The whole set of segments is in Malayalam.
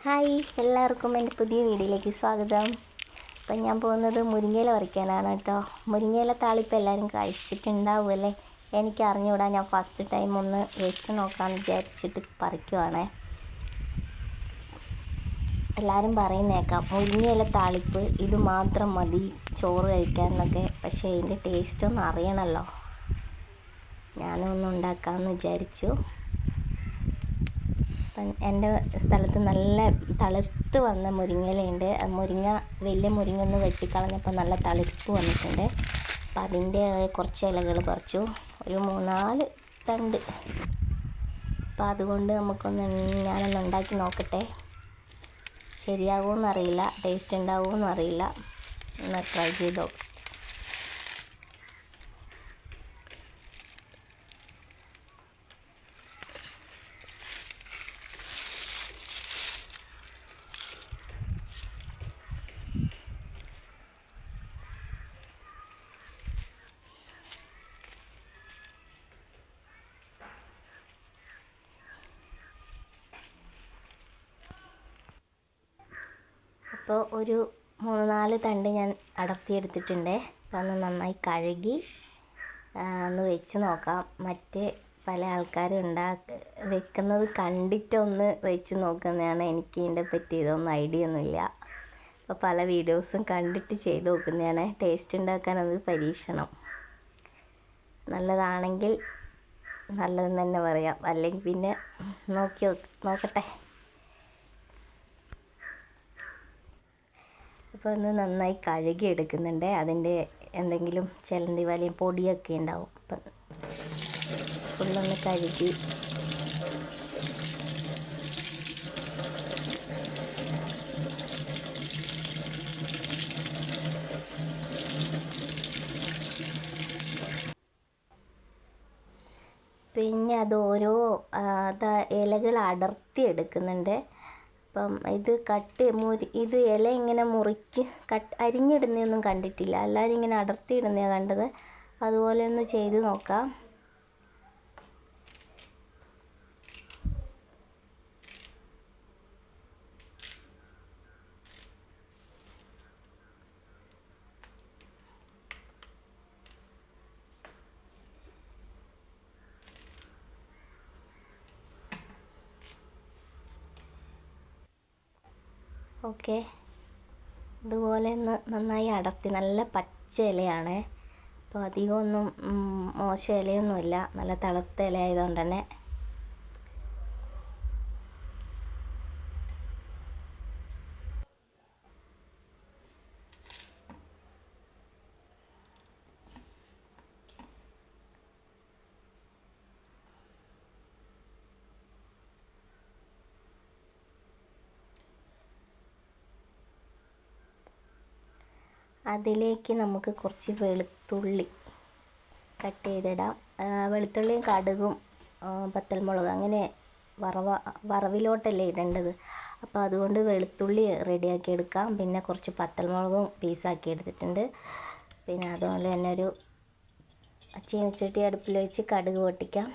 ഹായ്, എല്ലാവർക്കും എൻ്റെ പുതിയ വീഡിയോയിലേക്ക് സ്വാഗതം. അപ്പം ഞാൻ പോകുന്നത് മുരിങ്ങയില പറിക്കാനാണ് കേട്ടോ. മുരിങ്ങയില താളിപ്പ് എല്ലാവരും കഴിച്ചിട്ടുണ്ടാവുമല്ലേ? എനിക്ക് അറിഞ്ഞുകൂടാ, ഞാൻ ഫസ്റ്റ് ടൈം ഒന്ന് വെച്ച് നോക്കാമെന്ന് വിചാരിച്ചിട്ട് പറിക്കുവാണേ. എല്ലാവരും പറയുന്നേക്കാം മുരിങ്ങയില താളിപ്പ് ഇത് മാത്രം മതി ചോറ് കഴിക്കാനൊക്കെ. പക്ഷേ ഇതിൻ്റെ ടേസ്റ്റൊന്നും അറിയണമല്ലോ. ഞാനൊന്ന് ഉണ്ടാക്കാമെന്ന് വിചാരിച്ചു. എൻ്റെ സ്ഥലത്ത് നല്ല തളിർത്ത് വന്ന മുരിങ്ങയിലയുണ്ട്. വലിയ മുരിങ്ങ ഒന്ന് വെട്ടിക്കളഞ്ഞപ്പോൾ നല്ല തളിർപ്പ് വന്നിട്ടുണ്ട്. അപ്പം അതിൻ്റെ കുറച്ച് ഇലകൾ പറിച്ചു, ഒരു 3-4 തണ്ട്. അപ്പം അതുകൊണ്ട് ഞാനൊന്ന് ഉണ്ടാക്കി നോക്കട്ടെ. ശരിയാകുമെന്നറിയില്ല, ടേസ്റ്റ് ഉണ്ടാകുമെന്നറിയില്ല. ഒന്ന് ട്രൈ ചെയ്ത് നോക്കാം. അപ്പോൾ ഒരു 3-4 തണ്ട് ഞാൻ അടർത്തിയെടുത്തിട്ടുണ്ട്. അപ്പോൾ ഒന്ന് നന്നായി കഴുകി ഒന്ന് വെച്ച് നോക്കാം. മറ്റേ പല ആൾക്കാരും വെക്കുന്നത് കണ്ടിട്ടൊന്ന് വെച്ച് നോക്കുന്നതാണ്. എനിക്ക് ഇതിൻ്റെ പറ്റി ഇതൊന്നും ഐഡിയ ഒന്നുമില്ല. അപ്പോൾ പല വീഡിയോസും കണ്ടിട്ട് ചെയ്ത് നോക്കുന്നതാണ്. ടേസ്റ്റ് ഉണ്ടാക്കാനൊരു പരീക്ഷണം. നല്ലതാണെങ്കിൽ നല്ലതെന്ന് തന്നെ പറയാം, അല്ലെങ്കിൽ പിന്നെ നോക്കട്ടെ. അപ്പോൾ ഒന്ന് നന്നായി കഴുകി എടുക്കുന്നുണ്ട്. അതിൻ്റെ എന്തെങ്കിലും ചിലന്തി വലയും പൊടിയൊക്കെ ഉണ്ടാവും. അപ്പം ഫുള്ളൊന്ന് കഴുകി പിന്നെ അത് ഓരോ ഇലകൾ അടർത്തി എടുക്കുന്നുണ്ട്. അപ്പം ഇത് ഇല ഇങ്ങനെ അരിഞ്ഞിടുന്നതൊന്നും കണ്ടിട്ടില്ല. എല്ലാവരും ഇങ്ങനെ അടർത്തി ഇടുന്നതാണ് കണ്ടത്. അതുപോലെ ഒന്ന് ചെയ്ത് നോക്കാം. ഓക്കെ, ഇതുപോലെ ഒന്ന് നന്നായി അടർത്തി. നല്ല പച്ച ഇലയാണ്. അപ്പോൾ അധികമൊന്നും മോശം ഇലയൊന്നുമില്ല. നല്ല തളുത്ത ഇല ആയതുകൊണ്ട് തന്നെ അതിലേക്ക് നമുക്ക് കുറച്ച് വെളുത്തുള്ളി കട്ട് ചെയ്തിടാം. വെളുത്തുള്ളിയും കടുകും പത്തൽമുളക് അങ്ങനെ വറവിലോട്ടല്ലേ ഇടേണ്ടത്. അപ്പോൾ അതുകൊണ്ട് വെളുത്തുള്ളി റെഡിയാക്കി എടുക്കാം. പിന്നെ കുറച്ച് പത്തൽമുളകും പീസാക്കി എടുത്തിട്ടുണ്ട്. പിന്നെ അതുപോലെ തന്നെ ഒരു ചീനച്ചട്ടി അടുപ്പിൽ വെച്ച് കടുക് പൊട്ടിക്കാം.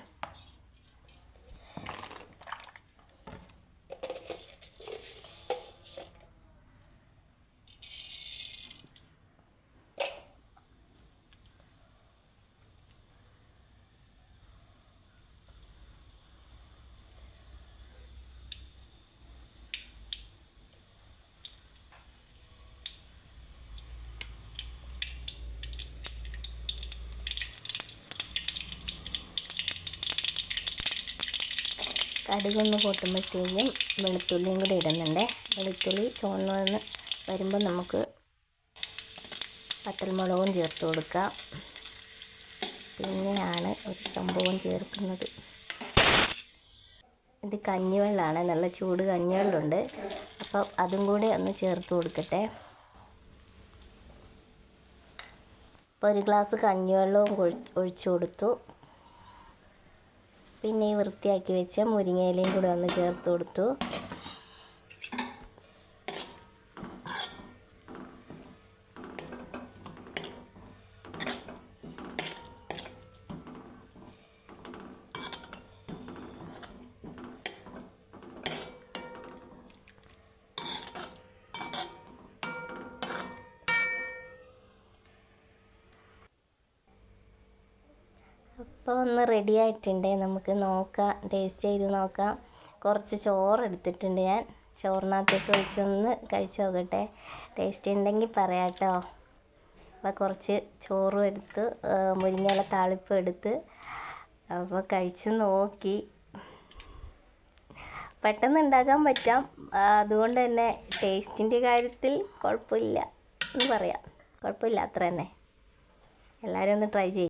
കടുകൊന്ന് പൊട്ടുമ്പോഴത്തേക്കും വെളുത്തുള്ളിയും കൂടി ഇടുന്നുണ്ട്. വെളുത്തുള്ളി ചുവന്ന് വരുമ്പോൾ നമുക്ക് പത്തൽമുളകും ചേർത്ത് കൊടുക്കാം. പിന്നെയാണ് ഒരു സംഭവം ചേർക്കുന്നത്. ഇത് കഞ്ഞിവെള്ളമാണ്, നല്ല ചൂട് കഞ്ഞിവെള്ളമുണ്ട്. അപ്പം അതും കൂടി ഒന്ന് ചേർത്ത് കൊടുക്കട്ടെ. അപ്പോൾ ഒരു ഗ്ലാസ് കഞ്ഞിവെള്ളവും ഒഴിച്ചു കൊടുത്തു. പിന്നെ ഈ വൃത്തിയാക്കി വെച്ച മുരിങ്ങയിലയും കൂടെ ഒന്ന് ചേർത്ത് കൊടുത്തു. അപ്പോൾ ഒന്ന് റെഡി ആയിട്ടുണ്ട്. നമുക്ക് നോക്കാം, ടേസ്റ്റ് ചെയ്ത് നോക്കാം. കുറച്ച് ചോറ് എടുത്തിട്ടുണ്ട് ഞാൻ. ചോറിനകത്തേക്ക് ഒഴിച്ചൊന്ന് കഴിച്ച് നോക്കട്ടെ. ടേസ്റ്റ് ഉണ്ടെങ്കിൽ പറയാം കേട്ടോ. അപ്പോൾ കുറച്ച് ചോറും എടുത്ത് മുരിങ്ങയില താളിപ്പും എടുത്ത് അപ്പോൾ കഴിച്ച് നോക്കി. പെട്ടെന്ന് ഉണ്ടാക്കാൻ പറ്റാം. അതുകൊണ്ട് തന്നെ ടേസ്റ്റിൻ്റെ കാര്യത്തിൽ കുഴപ്പമില്ല എന്ന് പറയാം. കുഴപ്പമില്ല, അത്ര തന്നെ. എല്ലാവരും ഒന്ന് ട്രൈ ചെയ്യും.